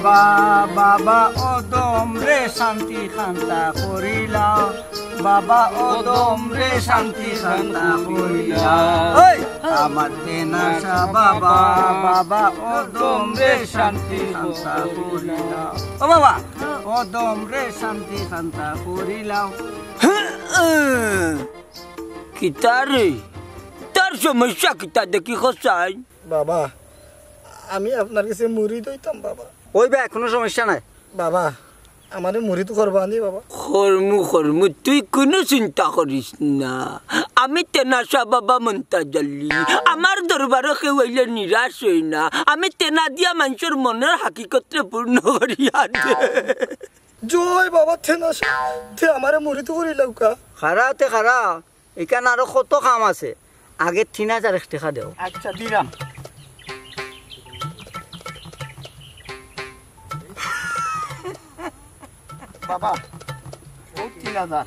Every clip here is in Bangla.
বাবা বাবা ওদম রে শান্তি খান্তা করিলাও বাবা ওদম রে শান্তি খান্তা করিলাও আমার তেনাশা বাবা বাবা ওদম রে শান্তি খান্তা করিলাও ও বাবা ওদম রে শান্তি খান্তা করিলাও কিতারে তার সমস্যা কিতা দেখি খসাই বাবা আমি আপনার কাছে মুড়ি দইতাম বাবা ওই বা কোনো সমস্যা নাই বাবা আমারে মুড়ি তো করবা নি বাবা খরমু তুই কোনো চিন্তা করিস না আমি তেনাশা বাবা মন্তাজাল্লি আমার দরবারে কেউ হইলে নিরাশ হই না আমি তেনা দিয়া মানুষের মনের হাকিকতরে পূর্ণ করিয়া দে জয় বাবা তেনাশা তে আমারে মুড়ি তো করি লউকা খারাতে খারা এখানে আরো কত কাম আছে আগে 3000 টাকা দেও আচ্ছা দিলাম বাবা ও 3000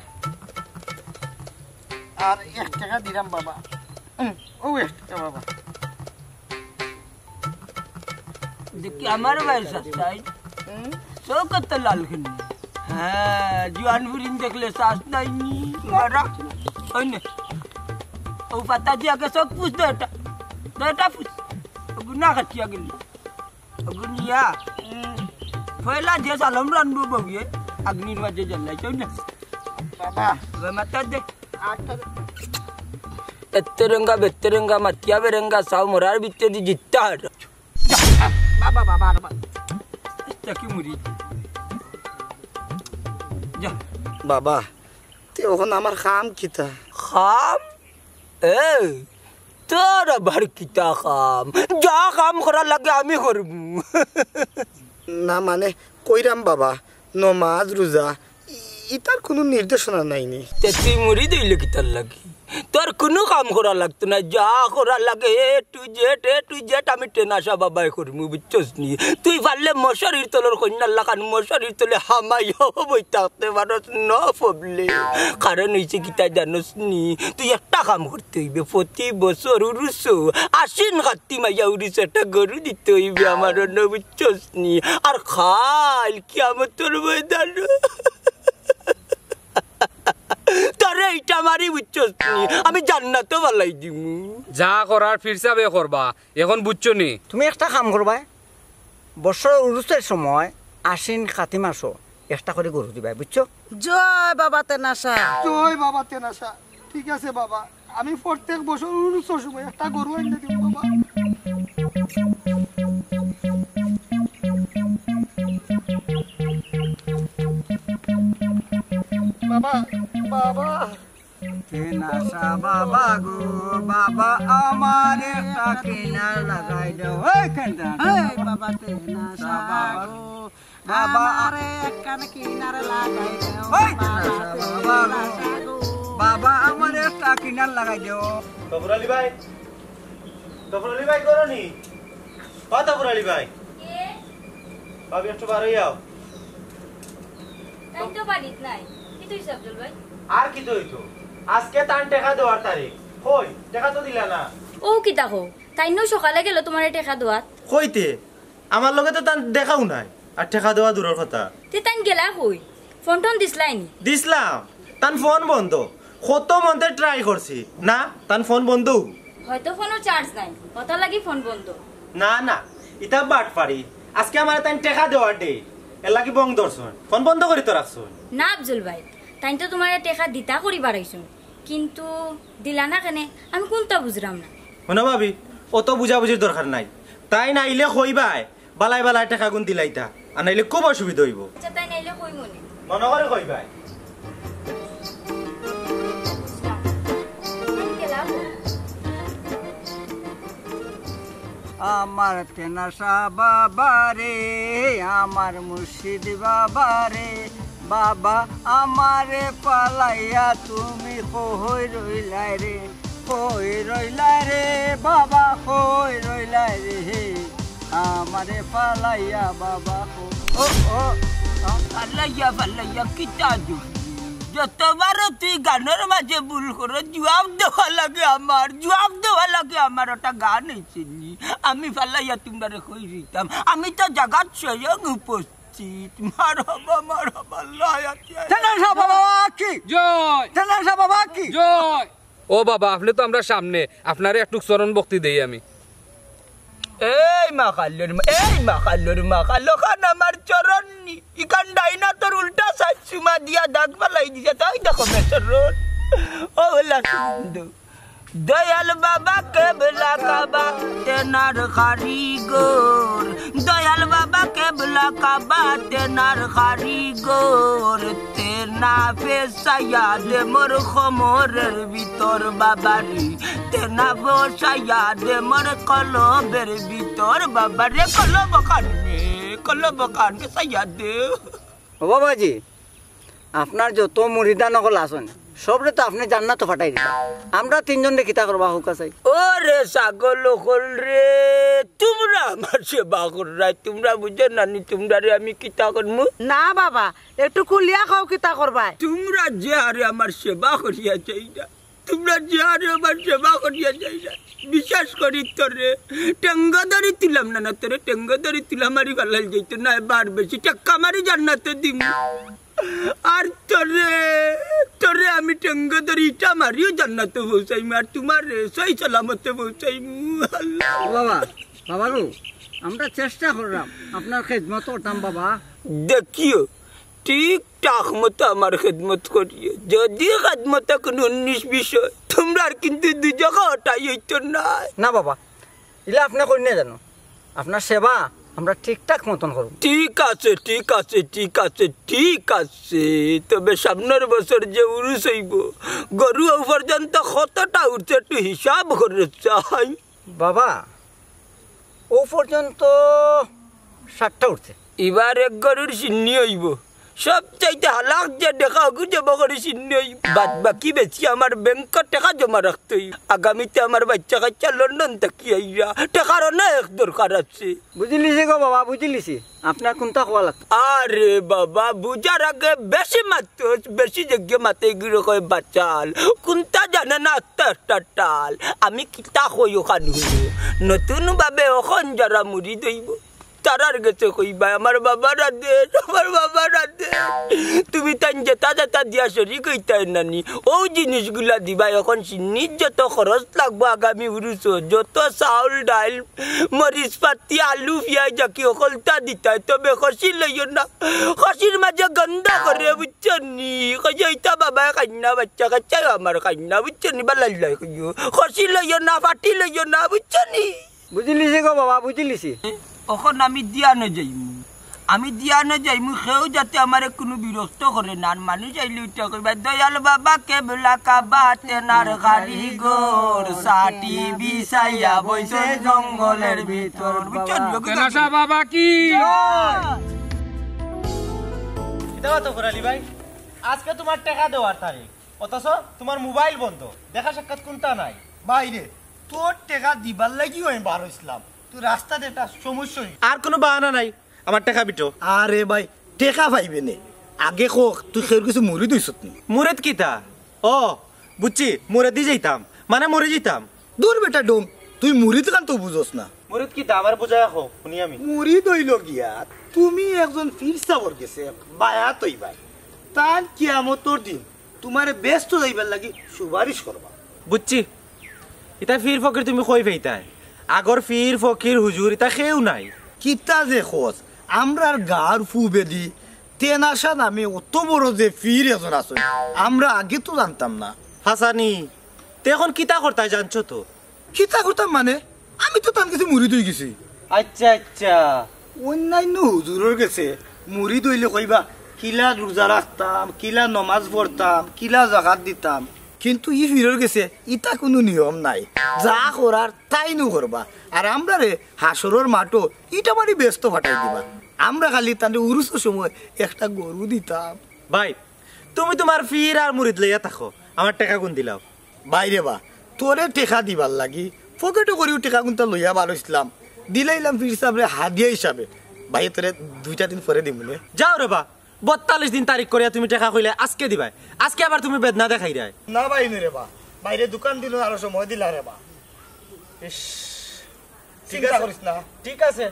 আর 1 টাকা দিলাম বাবা ও 1 টাকা বাবা দেখি আমার ভাই সাস্তাই চৌকত লাল খিনি হ্যাঁ জুয়ান ফুরিন দেখলে শ্বাস নাই নি মারা ওই নে ও পাতা দিয়া কে সব পুষ দেটা পুষ গুনা খাচ্ছিয়া গেলি গুনিয়া পয়লা যে সালাম রানবো বউয়ে अग्नि वाजे जल्ला चौने बाबा वे मत दे तेरंगा बेतरंगा मतिया बेरंगा साव मोरार बिते दी जित्ता बाबा बाबा बाबा चकी मुरी जा बाबा ते ओखन আমার কাম কিতা খাম এ তোর আবার কিতা খাম যা কাম করা লাগে আমি করব না মানে কইরাম বাবা নমাজ রোজা ইতার কোনো নির্দেশনা নাইনি তুই মুড়ি দিলে কি তার লাগি তোর কোনো কাম করা লাগতো না যা করা লাগে এ টু জেড আমি টেনাশা বাবাই করমু বুঝছস নি তুই পারলে মশারির তলর কন্যার লাগান মশারির তলে হামাইও বই থাকতে পারস ন পবলে কারণ হইছে কি তাই জানোস নি তুই একটা কাম করতে হইবে প্রতি বছর উরুস আশ্বিন কার্তিক মাইয়া উরুস একটা গরু দিতে হইবে আমার ন বুঝছস নি আর খাল কি আমার তোর ময়দান তারে এইটা মারি বুঝছস নি আমি জান্নাতও বালাই দিমু যা করার ফিরসাবে করবা এখন বুঝছো নি তুমি একটা কাম করবা বছর উরুসের সময় আশ্বিন কাতি মাসও একটা করে গরু দিবা বুঝছো জয় বাবা তেনাশা জয় বাবা তেনাশা ঠিক আছে বাবা আমি প্রত্যেক বছর উরুসের সময় একটা গরু এনে দিব বাবা বাবা বাবা তেনাশা বাবা গো বাবা আমার একটা কিনার লাগাই দাও ওই কেনটা এই বাবা তেনাশা গো বাবা আরে একখান কিনারে লাগাই দাও ওই বাবা তেনাশা গো বাবা আমার একটা কিনার লাগাই দাও তফর আলী ভাই করনি তফর আলী ভাই কে ভাবি একটু বার হয়ে যাও তাই তো বাড়িত নাই কি তুই সবজল ভাই আর কি তো হইতো আজকে তান টাকা দেওয়ার তারিখ কই টাকা তো দিলা না ও কি দেখো তাই নো সকালে গেল তোমার টাকা দোয়াত কইতে আমার লগে তো তান দেখাও নাই আর টাকা দেওয়া দূরের কথা তে তাই গেলা কই ফোন টোন দিসলাইনি দিসলাম তান ফোন বন্ধ কত মন্তে ট্রাই করছি না তান ফোন বন্ধ হয়তো ফোনও চার্জ নাই কথা লাগি ফোন বন্ধ না না ইতা বাট পারি আজকে আমার তান টাকা দেওয়ার ডে এর লাগি বং দর্শন ফোন বন্ধ করি তো রাখছুন না আফজল ভাই তাই তো তোমার টাকা দিতা করি বাড়াইছুন কিন্তু দিলা না কেনে আমি কোনটা বুঝলাম না শোনো ভাবি অত বুঝাবুঝির দরকার নাই তাই নাইলে কইবাই বালাই বালাই টাকা গুণ দিলাইতা আর নাইলে খুব অসুবিধা হইব আচ্ছা তাই নাইলে কই মনে মনে করে কইবাই আমার তেনাশা বাবা রে আমার মুর্শিদ বাবা রে বাবা আমারে পালাইয়া তুমি কই রইলাই রে বাবা কই রইলাই রে আমারে পালাইয়া বাবা ও পালাইয়া কিতা জুড়ি যতবার তুই গানের মাঝে ভুল করো জবাব দেওয়া লাগে আমার ওটা গান হয়েছে আমি ফালাইয়া তোমরা কই দিতাম আমি তো জাগাত স্বয়ং উপস্থিত মারহাবা আল্লাহ তেনাশা বাবা কি জয় তেনাশা বাবা কি জয় ও বাবা আপনি তো আমরা সামনে আপনারে একটু চরণ ভক্তি দেই আমি এই মা খাল্লো খান আমার চরণ নি ইকান ডাইনা তোর উল্টা সাইড সুমা দিয়া দাগ পালাই দিছে তাই দেখো মেসর রোড ও লাসুন্দু দয়াল বাবা কেবলা কাবা তেনার কারিগর দয়াল বাবা কেবলা কাবা তেনার কারিগর তেনা পেশায়া দে মোর খমরের ভিতর বাবারি তেনা বসায়া দে মোর কলবের ভিতর বাবারে কলব কান পেশায়া দে ও বাবাজি আপনার যত মুরিদা নকল আসেন সবরে তো আপনি জান্নাত ফাটাই দিবা আমরা তিনজন রে কিতা করবা হুকা চাই ওরে ছাগল হল রে তোমরা আমার সেবা করাই তোমরা বুঝো নানি তোমরা রে আমি কিতা করমু না বাবা একটু খুলিয়া খাও কিতা করবাই তোমরা যে হারে আমার সেবা করিয়া চাই না তোমরা যে হারে আমার সেবা করিয়া চাই না বিশ্বাস করি তোরে টেঙ্গাদারি তুলাম না তোরে টেঙ্গাদারি তুলা মারি ফেলাই যাইতো না এবার বেশি টাক্কা মারি জান্নাতে দিম আর তোরে আমি টেঙ্গাদারি ইটা মারিও জান্নাতে পৌঁছাইম আর তোমার সই সালামতে পৌঁছাইম বাবা গো আমরা চেষ্টা করলাম আপনার খেদমত করতাম বাবা দেখিও ঠিকঠাক মতো আমার খেদমত করিও যদি খেদমতে কোনো 19 বিষয় তোমরা কিন্তু দু জায়গা ওটাই হইতো না বাবা ইলা আপনি করি না জানো আপনার সেবা আমরা ঠিকঠাক মতন করব ঠিক আছে তবে সামনের বছর যে উরুস হইব গরু পর্যন্ত কতটা উঠছে একটু হিসাব করে চাই বাবা ও পর্যন্ত 60টা উঠছে এবার এক গরুর সিন্নি হইব সব চাইতে হালাক যে দেখা জমা করে সিন্নি হইব বাদ বাকি বেশি আমার ব্যাংকের টাকা জমা রাখতে হইব আগামীতে আমার বাচ্চা কাচ্চা লন্ডন থাকি আইরা টাকার অনেক দরকার আছে বুঝলিছি গো বাবা বুঝলিছি আপনার কোনটা হওয়া লাগতো আরে বাবা বুঝার আগে বেশি মাত্র বেশি জায়গা মাতে গিয়ে কয় বাচাল কোনটা জানে না একটা টাল আমি কিতা কই ওখান হইব নতুন ভাবে ওখান যারা মুড়ি দইব তারার গেছে কইবা আমার বাবারা দে তুমি তাই যেটা দিয়া সরি কইতাই নানি ও জিনিসগুলা দিবা এখন সিন্নির যত খরচ লাগবো আগামী উরুস যত চাউল ডাল মরিচ পাতি আলু পিঁয়াজ জাকি সকলটা দিতাই তবে খসি লইও না খসির মাঝে গন্ধা করে বুঝছো নি কইতা বাবা কান্না বাচ্চা কাচ্চাই আমার কান্না বুঝছো নি বালাই লাই কইও খসি লইও না ফাটি লইও না বুঝছো নি বুঝলিছি গো বাবা বুঝলিছি এখন আমি দিয়ানো যাইমু সেও যাতে আমার কোনো বিরক্ত করে না মানুষ আইলে উঠা করবা দয়াল বাবা কেবলা কাবা তেনার কারিগর সাটি বিছাইয়া বইছে জঙ্গলের ভিতর তেনাশা বাবা কি কিতাবা তো করালি ভাই আজকে তোমার টাকা দেওয়ার তারিখ অথচ তোমার মোবাইল বন্ধ দেখা সাক্ষাৎ কোনটা নাই বাইরে তোর টাকা দিবার লাগি আমি বার হইছিলাম তুই রাস্তাতে একটা সমস্যা আর কোনো বাহানা নাই আমার টাকা বিটো আরে ভাই টেকা পাইবে নে আগে কোক তুই খেয়ে কিছু মুড়ি দইছত নি মুরেদ কিতা ও বুঝছি মুরেদ দি যাইতাম মানে মরে যেতাম দূর বেটা ডোম তুই মুড়ি তো কান তো বুঝোস না মুরেদ কিতা আমার বুঝাই রাখো শুনি আমি মুড়ি দইল গিয়া তুমি একজন ফিরসাবর গেছে বায়া তৈ ভাই তার কিয়ামতর দিন তোমারে ব্যস্ত যাইবার লাগি সুপারিশ করবা বুঝছি এটা ফির ফকির তুমি কই ফেইতাই আগর ফির ফকির হুজুর এটা কেউ নাই কিতা যে খোঁজ আমরার গার ফুবেদি তেনাশা নামে অত বড় যে ফির এজন আছে আমরা আগে তো জানতাম না হাসানি তে এখন কিতা করতাই জানছো তো কিতা করতাম মানে আমি তো তার কাছে মুড়ি দই গেছি আচ্ছা অন্যান্য হুজুরের গেছে মুড়ি দইলে কইবা কিলা রোজা রাখতাম কিলা নমাজ পড়তাম কিলা জাকাত দিতাম কিন্তু ই ফিরের গেছে ইটা কোনো নিয়ম নাই যা করার তাই নু করবা আর আমরা রে হাসরের মাঠও ইটা মানে ব্যস্ত ফাটাই দিবা আমরা খালি তাহলে উরুসের সময় একটা গরু দিতাম ভাই তুমি তোমার ফির আর মুরিদ লইয়া থাকো আমার টাকা গুণ দিলাও বাইরে বা তোরে টেকা দিবার লাগি পকেটে করিও টেকা গুনটা লইয়া বার হইছিলাম দিলাইলাম ফির হিসাবে হাদিয়া হিসাবে ভাই তোরে 2-4 দিন পরে দিমুনে যাও রে বা 42 দিন তারিখ করিয়া তুমি টাকা কইলে আজকে দিবাই, আজকে আবার তুমি বেদনা দেখাই দেয়। না ভাই রে বা, বাইরে দোকান দিল আরো সময় দিলা রে বা। ইস, ঠিক আছে করিস না। ঠিক আছে,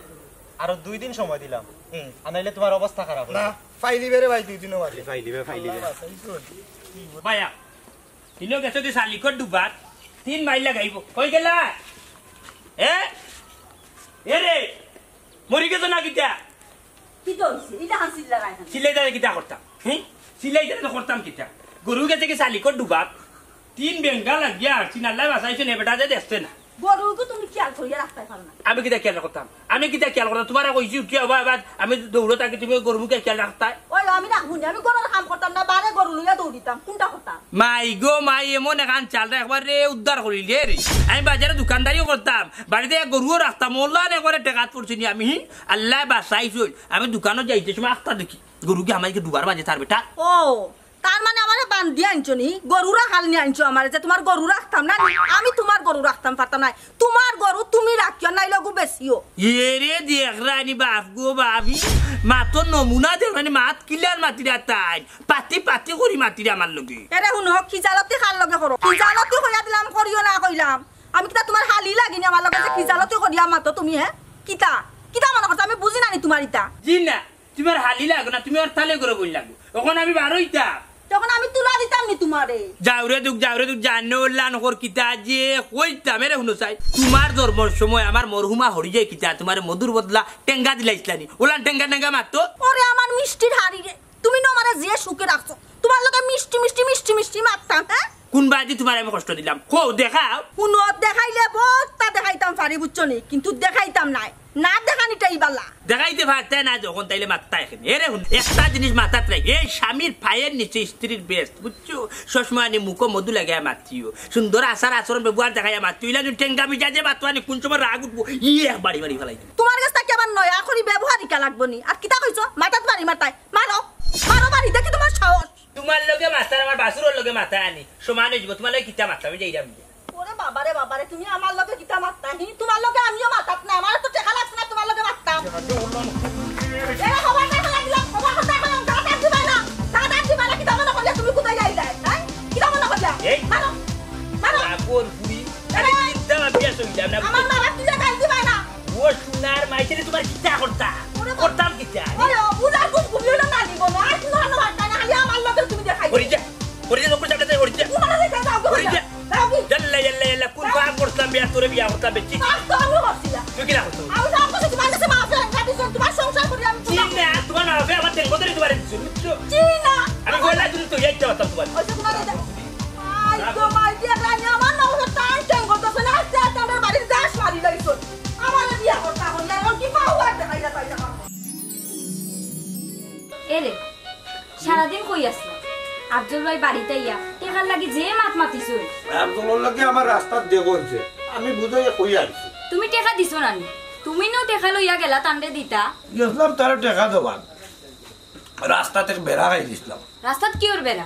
আরো 2 দিন সময় দিলাম, আনাইলে তোমার অবস্থা খারাপ না ফাই দিবে রে ভাই, 2 দিনও বাদে ফাইল দিবে। ভাইয়া ইনো গেছো কি শালিকর ডুবাত 3 মাইল লাগাইব কই গেলা এ রে মরি গেছো না কিটা কি কইছিস এটা হাসিল লাগাই না সিলাই দাঁড়ে কিটা করতাম সিলাই দাঁড়ে করতাম কিটা গরু গেছে কি শালিকর ডুবাত 3 বেঙ্গা লাগিয়া চিনাল্লা বাসাইছো নে বেটা যে দেখতে না গরুকে তুমি খেয়াল করিয়া রাখতে পারো না আমি কিটা খেয়াল করতাম তোমার কইছি কি হবা এবার আমি দৌড়ো থাকি তুমি গরু মুখে খেয়াল রাখতাই ওই আমি রাখবো না, আমি গরুর কাম করতাম না, বারে গরু লইয়া দৌড়িতাম, কোনটা করতাম? মাই গো মাই এমন এখন চালটা একবারে উদ্ধার করিলে রে আমি বাজারে দোকানদারিও করতাম বাড়িতে গরুও রাখতাম ওলান একবারে টেকাত পড়ছি নি আমি আল্লাহ বাসাইছো আমি দোকানও যাইতে সময় আখতা দেখি গরুকে আমাকে দুবার বাজে তার বেটা ও তার মানে আমারে বান্ধি আনছো নি, গরুরা খালি আনছো আমারে যে তোমার গরু রাখতাম না, আমি তোমার গরু রাখতাম পারতাম না, তোমার গরু তুমি রাখিও নাই লগু বেশিও এরে দেখ রানি বাপ গো বাবি মাতো নমুনা দেখ রানি মাত কিলার মাতিরা তাই পাতি পাতি করি মাতিরা আমার লগে এরে শুনো কি জালতি খাল লগে করো, কি জালতি কইয়া দিলাম করিও না কইলাম, আমি কিটা তোমার হালি লাগিনি আমার লগে যে কি জালতি করিয়া মাতো তুমি কিটা কিটা মনে করছো আমি বুঝি নানি তোমার ইটা জি না তোমার হালি লাগো না তুমি আর তালে করে বই লাগো ওখানে আমি বারোইতা তখন আমি তুলা দিতাম নি তোমারে যাওরে দুক জানো লান কর কিতা যে কইতা মেরে হুনো চাই তোমার জন্মর সময় আমার মরহুমা হরি যায় কিতা তোমার মধুর বদলা টেঙ্গা দিলাইছলানি ওলান টেঙ্গা টেঙ্গা মারতো ওরে আমার মিষ্টির হাড়ি রে, তুমি না আমারে যে সুখে রাখছো তোমার লগে মিষ্টি মিষ্টি মিষ্টি মিষ্টি মারতাম কোন বাজি তোমার আমি কষ্ট দিলাম কো দেখাও শুনো দেখাইলে বত্তা দেখাইতাম পারি বুঝছো নি, কিন্তু দেখাইতাম নাই না দেখানিটাই বালা দেখাইতে পারতে না যখন তাইলে মাত্তা এখানে এরে হুন একটা জিনিস মাথাত রাখ এই স্বামীর পায়ের নিচে স্ত্রীর বেস্ট বুঝছো সসময় মুখো মধু লাগাইয়া মাতিও সুন্দর আচার আচরণ ব্যবহার দেখাইয়া মাতিও ইলা টেঙ্গা বিজা যে মাতুয়ানি কোন সময় রাগ উঠবো বাড়ি বাড়ি ফেলাই তোমার কাছে কি আবার নয়া করি ব্যবহারিকা লাগবো নি, আর কিতা কইছো মাথাত মারি মারতাই মারো মারো বাড়ি দেখি তোমার সাহস, তোমার লগে মাস্টার আমার বাসুরের লগে মাথা আনি সমান হয়ে যাব তোমার লগে কিতা মাথা আমি যাইরাম ওরে বাবারে তুমি আমার লগে কিতা মারতা হি তোমার লগে আমিও মাথাত না, আমার তো টাকা লাগছ না তোমার লগে মারতাম এরা খবর দেখা লাগলাম খবর কথা কইলাম টাকা দিবা না কিতা মনে করলে তুমি কোথায় যাইলা হ্যাঁ কিতা মনে করলা মারো মারো আপন পুরি আরে কিতা বিয়া সইলাম না আমার মারা তুই টাকা দিবা না ও সোনার মাইছেলে তোমার কিতা করতাম কিতা ওরে বুঝা কুছ ঘুমিও না দিব না আর তুমি না মারতা না খালি আমার লগে তুমি দেখাই ওরে যা নকুর যাবে ওরে যা তোমার দেখা দাও ওরে যা জাল্লা কোন কাম করতাম বিয়া তোরে বিয়া করতাম বেচি তো আমি হচ্ছিলা তুই কি না করতো আমি সব কিছু তোমার কাছে মাফ চাই তোমার সংসার করি আমি চিনা তোমার না হবে আমার তেঙ্গো ধরে তোমার দিছো বুঝছো চিনা আমি বললা তুমি তো যাইতে পারতাম তোমার ওই যে তোমার এটা আই গো মাই ডিয়ার রানী আমার না ওটা টাইম টাইম করতেছ না আস্তে আস্তে আমার বাড়ির দাস মারি লাইছো আমার বিয়া করতে হল এখন কি পাও আর দেখাইলা তাই না এরে সারাদিন কই আসলা আব্দুল ভাই বাড়িতে ইয়া টেকার লাগি যে মাত মাতিছো আব্দুল লাগে আমার রাস্তার দেখছে আমি বুঝাই কই আইছি তুমি টেকা দিছো নানি তুমি নো টেকা লইয়া গেলা তান্ডে দিতা গেছিলাম তার টাকা দেবান রাস্তা থেকে বেড়া খাই দিছিলাম রাস্তাত কি ওর বেড়া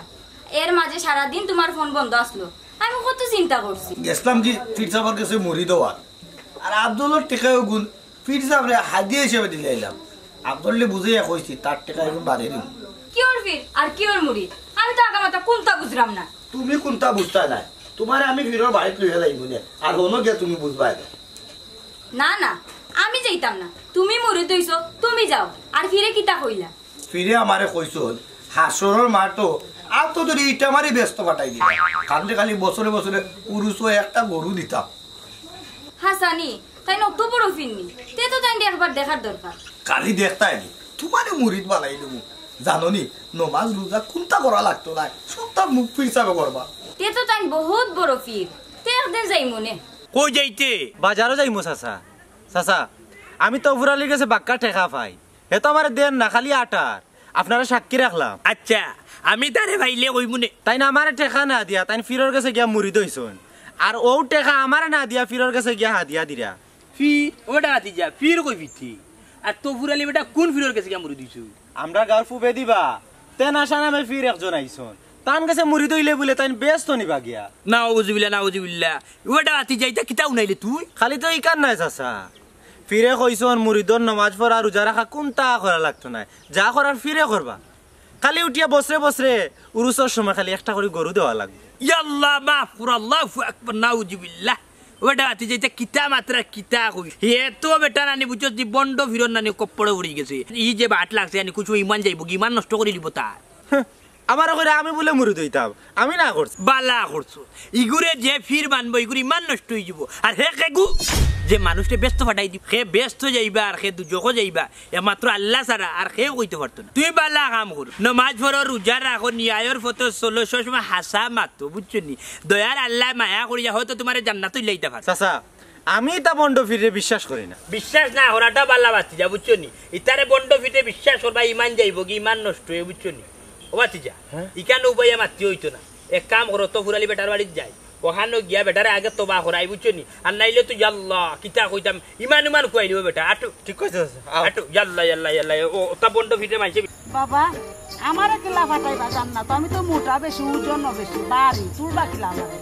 এর মাঝে সারাদিন তোমার ফোন বন্ধ আসলো আমি কত চিন্তা করছি গেছিলাম কি ফির সাহেবের কাছে মুড়ি দেওয়ার আর আব্দুলের টেকাও গুণ ফির সাহেবরে হাদিয়া হিসেবে দিলে এলাম আব্দুল্লে বুঝাইয়া কইছি তার টাকা এখন বাড়ি দিন কি ওর ফির আর কি ওর মুড়ি আমি তো আগামাতা কোনটা বুঝলাম না তুমি কোনটা বুঝতা নাই তোমার আমি ফিরর বাড়িতে লইয়া যাইব না আর হনো গিয়া তুমি বুঝবা না না আমি যাইতাম না তুমি মুড়ি দইছো তুমি যাও আর ফিরে কিতা কইলা ফিরে আমারে কইছ হাসরের মার তো আর তো যদি ইটা মারি ব্যস্ত পাঠাই দিবা কারণে খালি বছরে বছরে পুরুষও একটা গরু দিতাম হাসানি তাই নত বড় ফিরনি তে তো তাই একবার দেখার দরকার কালি দেখতাই নি তোমারে মুড়িদ বানাই দেবো জাননি নমাজ রোজা কোনটা করা লাগতো না সবটা মুখ ফিরসাবে করবা তে তো তাই বহুত বড় ফির তে একদিন যাই মনে কই যাইতে বাজারও যাইমু চাচা আমি তো ফুরালির কাছে বাক্কা ঠেকা পাই হে তো আমার দেন না খালি আটার আপনারা সাক্ষী রাখলাম আচ্ছা আমি তারে ভাইলে কই মনে তাই না আমার টেকা না দিয়া তাই ফিরর কাছে গিয়া মুড়ি দইছন আর ও টেকা আমার না দিয়া ফিরর কাছে গিয়া হাদিয়া দিরা ফি ওটা আতি যা ফির কই ফিরতি আর তো ফুরালি বেটা কোন ফিরর কাছে গিয়া মুড়ি দিছো আমরা গার ফুবে দিবা তেন আশা নামে ফির একজন আইছন তান কাছে মুড়ি দইলে বলে তাই ব্যস্ত নিবা গিয়া নাউজুবিল্লাহ ওটা আতি যাইতা কিতা উনাইলে তুই খালি তো ইকান নাই চাচা ফিরে কইছন মুড়িদর নমাজ পড়া রোজা রাখা কোনটা করা লাগতো না যা করার ফিরে করবা খালি উঠিয়া বসরে বসরে উরুসের সময় খালি একটা করে গরু দেওয়া লাগবে। ইয়াল্লাহ মাফুর আল্লাহু আকবার নাউজুবিল্লাহ ওটা আতি যেটা কিতা মাত্রা কিতা কই হে তো বেটা নানি বুঝছ দি বন্ড ফিরন নানি কপড়ে উড়ি গেছে ই যে বাট লাগছে আনি কিছু ইমান যাইব কি ইমান নষ্ট করে দিব তা আমার করে আমি বলে মুড়ি দইতাম আমি না করছি বালা করছো ইগুরে যে ফির মানবো ইগুরি ইমান নষ্ট হয়ে যাব আর হে কেগু যে মানুষকে ব্যস্ত ফাটাই দিব সে ব্যস্ত যাইবা আর সে দুজকো যাইবা একমাত্র আল্লাহ ছাড়া আর সেও কইতে পারতো না তুই বালা কাম কর নমাজ পড়ো রোজা রাখো নিয়ায়ের ফটো 1600 সময় হাসা মাতো বুঝছো নি দয়ার আল্লাহ মায়া করিয়া হয়তো তোমার জান্নাত লইতে পারে চাচা আমি তা বন্ড ফিরে বিশ্বাস করি না বিশ্বাস না হরাটা বালা বাতি যা বুঝছো নি ইতারে বন্ড ফিরে বিশ্বাস করবা ইমান যাইব কি ইমান নষ্ট হয়ে বুঝছো নি ও বাতি যা ইকান উপায় মাতি হইতো না এক কাম করো তো ফুরালি বেটার বাড়ির যাই ওখানে গিয়া বেটারে আগে তোবা করাই বুঝছো নি আর নাইলে তুই আল্লাহ কিতা কইতাম ইমান ইমান খুয়াই দিব বেটা আটু ঠিক কইছ আটু আল্লাহ আল্লাহ আল্লাহ ও তা বন্ড ফিরে মাইছে বাবা আমারে কিলা ফাটাইবা জান্নাত আমি তো মোটা বেশি ওজন বেশি বাড়ি তুলবা কিলা আমারে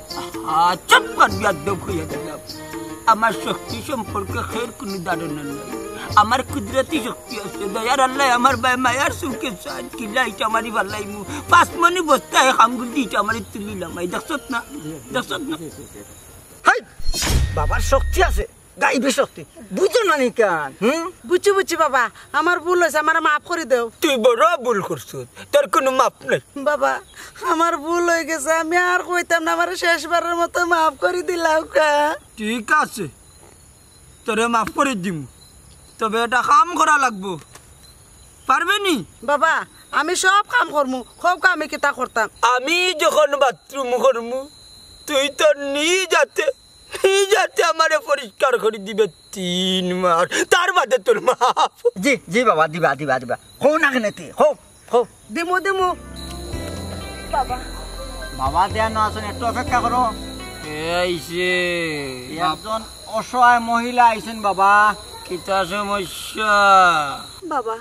চুপ কর বিয়াদব হইয়া দিলাম আমার শক্তি সম্পর্কে খের কোনো ধারণা নাই আমার কুদরতি শক্তি আছে দয়ার আল্লাহ আমার ভাই মায়ার সুখে চান কিলা এটা আমারই ভালাই মু পাঁচ মনি বস্তায় খামগুল দিটা আমারই তুলিলাম এই দেখছত না হাই বাবার শক্তি আছে গাইবে শক্তি বুঝো না নিকান বুঝছি বাবা আমার ভুল হয়েছে আমার মাফ করে দেও তুই বড় ভুল করছ তোর কোনো মাপ নাই বাবা আমার ভুল হয়ে গেছে আমি আর কইতাম না আমার শেষবারের মতো মাফ করে দিলাম কা ঠিক আছে তোরে মাফ করে দিম তবে এটা কাম করা লাগবো পারবে নি বাবা আমি সব কাম করমু সব কামে কিতা করতাম আমি যখন বাথরুম করমু তুই তো যাতে আমারে পরিষ্কার করে দিবে 3 মাস তার বাদে তোর মাপ জি জি বাবা দিবা দিবা দিবা হো না কেনেতে হো হো দিমু বাবা বাবা দেয়া না আসুন একটু অপেক্ষা করো এইছে একজন অসহায় মহিলা আইছেন বাবা কিতা সমস্যা বাবা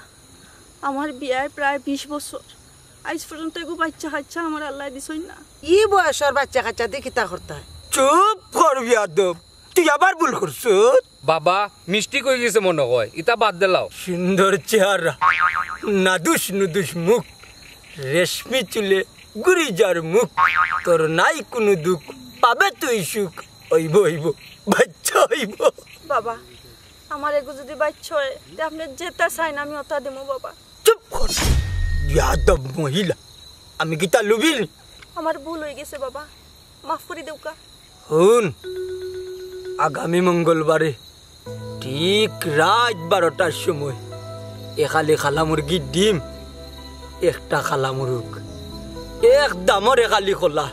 আমার বিয়ায় প্রায় 20 বছর আজ পর্যন্ত এগো বাচ্চা কাচ্চা আমার আল্লাহ দিছই না ই বয়সের বাচ্চা কাচ্চা দিয়ে কিতা করতে হয় চুপ কর বিয়াদব তুই আবার ভুল করছ বাবা মিষ্টি কই গেছে মনে হয় ইতা বাদ দিলাও সুন্দর চেহারা নাদুস নুদুস মুখ রেশমি চুলে গুরিজার মুখ তোর নাই কোনো দুঃখ পাবে তুই সুখ হইব বাচ্চা হইব বাবা আমার এগো যদি বাচ্চা হয় তে আপনি যেটা চাইন আমি ওটা দেবো বাবা চুপ কর বিয়াদব মহিলা আমি কি তা লুবিল আমার ভুল হয়ে গেছে বাবা মাফ করে দেও কা হুন আগামী মঙ্গলবারে ঠিক রাত 12টার সময় এখালি খালা মুরগির ডিম একটা খালা মুরগ এক দামর এখালি খোলা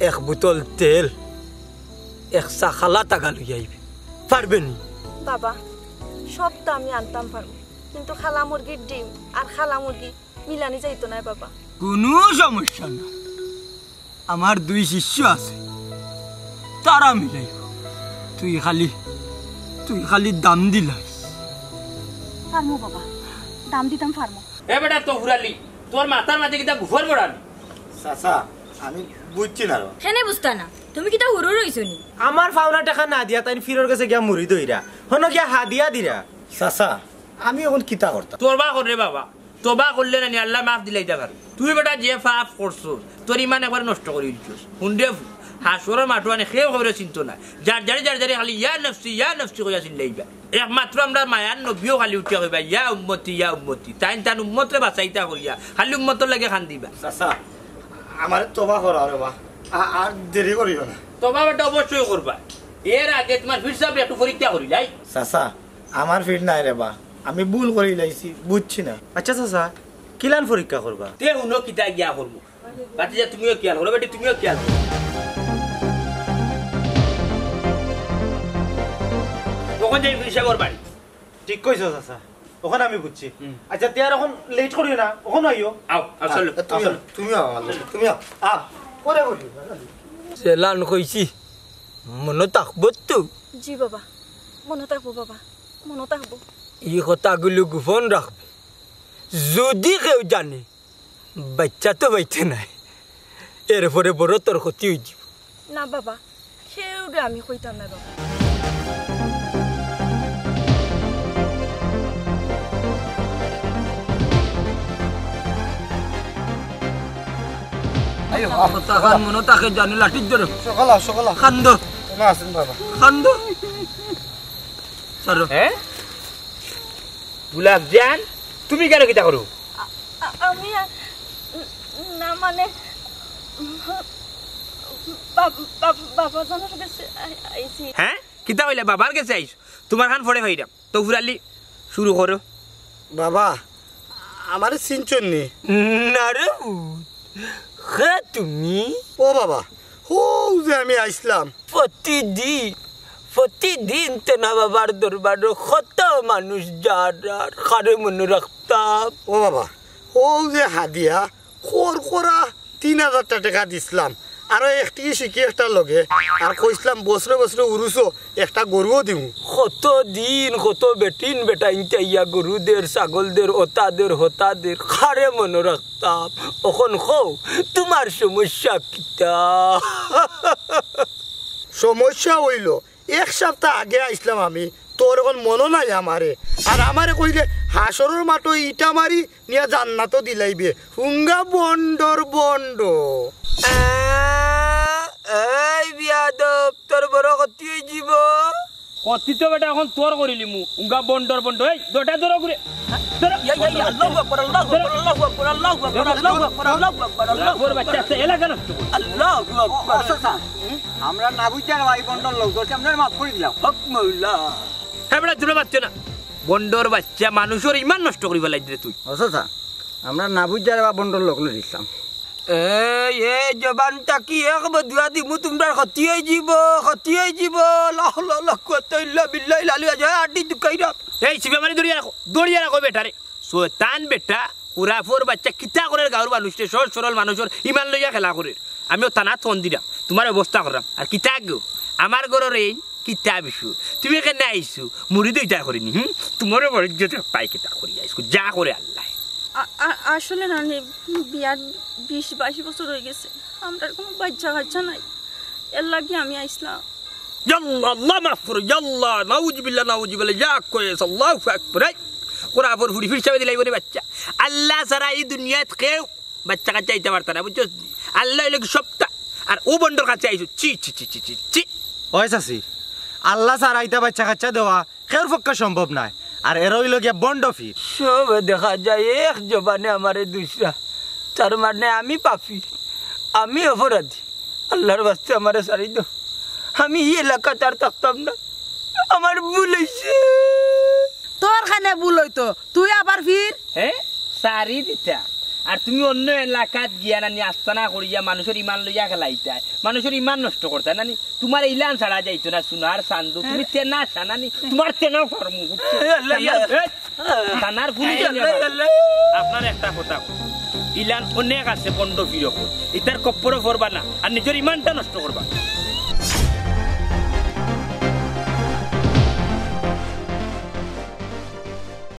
এক বোতল তেল এক খালা টাকা লই আইবে পারবে নি বাবা সব তো আমি আনতাম পারবো কিন্তু খালা মুরগির ডিম আর খালা মুরগি মিলানি যাইতো না বাবা কোনো সমস্যা না আমার 2 শিষ্য আছে তারা মিলাইব তুই খালি দাম দিলাইস ফার্মো বাবা দাম দিতাম ফার্মো এ বেটা তো হুরালি তোর মাথার মাঝে কিটা গুফর বড়ালি চাচা আমি বুঝছি না কেনে বুঝতা না তুমি কিতা হুরু রইছো নি আমার ফাউনা টাকা না দিয়া তাই ফিরর কাছে গিয়া মুড়ি দইরা হন গিয়া হাদিয়া দিরা চাচা আমি এখন কিতা করতাম তোরবা করে বাবা তোবা করলে না আল্লাহ মাফ দিলাই যাবার তুই বেটা যে পাপ করছস তোর ইমান একবার নষ্ট করে দিছস হুন্ডে হাসরের মাঠু আনে খেয়ে খবরে চিন্তা না যার জারি খালি ইয়া নফসি কইয়া চিল্লাইবা একমাত্র আমরা মায়ার নবীও খালি উঠিয়া কইবা ইয়া উম্মতি তান উম্মতরে বাঁচাইতা করিয়া খালি উম্মতর লাগে খান দিবা চাচা আমার তোবা করা রে বা আর দেরি করিও না তোবা বেটা অবশ্যই করবা এর আগে তোমার ফির সাহেব একটু পরীক্ষা করি লাই চাচা আমার ফিট নাই রে বা আমি ভুল করে লাইছি বুঝছি না আচ্ছা চাচা কিলান পরীক্ষা করবা তে উনো কিতা গিয়া করবো বাতি যা তুমিও খেয়াল করো বেটি তুমিও খেয়াল করো কখন যাই ফির সাহেবর বাড়ি ঠিক কইছো চাচা ওখানে আমি বুঝছি আচ্ছা তিয়ার এখন লেট করিও না ওখানে আইও আও চলো তুমি পরে করি সেলান কইছি মনে থাকবো তো জি বাবা মনে থাকবো বাবা মনে থাকবো এই কথাগুলো গোপন রাখবে যদি কেউ জানে বাচ্চা তো বাইতে নাই এরপরে বড় তোর ক্ষতি হয়ে যাব না বাবা সেও আমি কইতাম না বাবা তাহার মনে তাকে জানি লাঠির ধরে সকাল সকাল খান্দ না আছেন বাবা খান্দ সরো হ্যাঁ গুলাব জান তুমি কেন কিতা করো আমি না মানে বাবা জানার কাছে আইছি। হ্যাঁ কিতা হইলে বাবার কাছে আইস তোমার খান ফড়ে ভাইরা তো ফুরালি শুরু করো বাবা আমার চিনচন নি না রে হে তুমি ও বাবা হো যে আমি আইসলাম প্রতিদিন তেনা বাবার দরবার কত মানুষ যার খারে মনে রাখতাম ও বাবা ও যে হাদিয়া করা 3,000 টাকা দিছিলাম আর একটি শিখি একটা লগে আর কইসলাম বছরে বছরে উরুসো একটা গরুও দিমু কত দিন কত বেটিন বেটা ইয়া গরুদের ছাগলদের ওতাদের হতাদের খারে মনে রাখতাম এখন কও তোমার সমস্যা কিতা সমস্যা হইল 1 সপ্তাহ আগে আইসলাম আমি তোর এখন মনে নাই আমারে আর আমারে কইলে হাসরের মাটো ইটা মারি নিয়া জান্নাতও দিলাইবে হুঙ্গা বন্ডর বন্ড এই বিয়াদব তোর বড় ক্ষতি হয়ে যাব কতি তো বেটা এখন তোর করিলি মু উঙ্গা বন্ডর বন্ড এই দটা ধরো করে আল্লাহু আকবার আল্লাহু আকবার আল্লাহু আকবার আল্লাহু আকবার আল্লাহু আকবার আল্লাহু আকবার আল্লাহু ওর বাচ্চা আছে এলাকা নষ্ট আল্লাহু আকবার আমরা না বুঝার ভাই বন্ডল লোক ধরছি আমরা মাফ করে দিলাম হক মাওলা হ্যাঁ বেটা তুলে বাচ্চা না বন্ডর বাচ্চা মানুষের ইমান নষ্ট করি ফেলাই দিলে তুই আচ্ছা আমরা না বুঝার বা বন্ডল লোক লই দিলাম এ জবানটা কি এক বদুয়া দিমু তোমরা ক্ষতি হয়ে যাব লাহ লাহ কুওয়াতা ইল্লা বিল্লাহ লালি আজ আড্ডি দুকাইরা এই শিবে মানে দড়িয়া রাখো বেটারে শয়তান বেটা উরাফোর বাচ্চা কিতা করে গাঁর মানুষে সহজ সরল মানুষের ইমান লইয়া খেলা করে আমিও থানা ফোন দিলাম তোমার অবস্থা করলাম আর কিতা গো আমার ঘরের এই কিতা বিশু তুমি এখানে আইসু মুড়ি দুইটা করিনি তোমার বড় যেতে পাই কিতা করি আইসু যা করে আল্লাহ আসলে না বিয়ার 20-22 বছর হয়ে গেছে আমরা কোনো বাচ্চা কাচ্চা নাই এর লাগে আমি আইসলাম ইয়াল্লাহ আল্লাহ মাফ করো ইয়াল্লাহ নাউজুবিল্লাহ যা কয়ে আল্লাহু আকবার কোরআন ফুড়ি ফির চাবে দিলাই বলে বাচ্চা আল্লাহ সারা এই দুনিয়াত কেউ বাচ্চা কাচ্চা আইতে পারতা না বুঝছো আল্লাহ এলাকি সবটা আর ও বন্ডর কাছে আইছো চি চি চি চি চি ওই চাচি আল্লাহ সারা আইতা বাচ্চা কাচ্চা দেওয়া কেউর পক্ষে সম্ভব নয় আর এর হইল গিয়া বন্ড ফির সব দেখা যায় এক জবানে আমারে দুসরা তার মানে আমি পাপি আমি অপরাধী আল্লাহর বাস্তে আমারে সারি দাও আমি এই এলাকা তার থাকতাম না আমার ভুল হয়েছে তোর খানে ভুল হইতো তুই আবার ফির হ্যাঁ সারি দিতা আর তুমি অন্য এলাকাত গিয়া নানি আস্তানা করিয়া মানুষের ইমান লইয়া খেলাইতা মানুষের ইমান নষ্ট করতা নানি তোমার ইলান ছাড়া যাইতো না সোনার চান্দু তুমি তেনা সানানি তোমার তেনা ফরমু থানার পুলিশ আপনার একটা কথা ইলান অনেক আছে বন্ধ ফিরক ইতার কপ্পরও করবা না আর নিজের ইমানটা নষ্ট করবা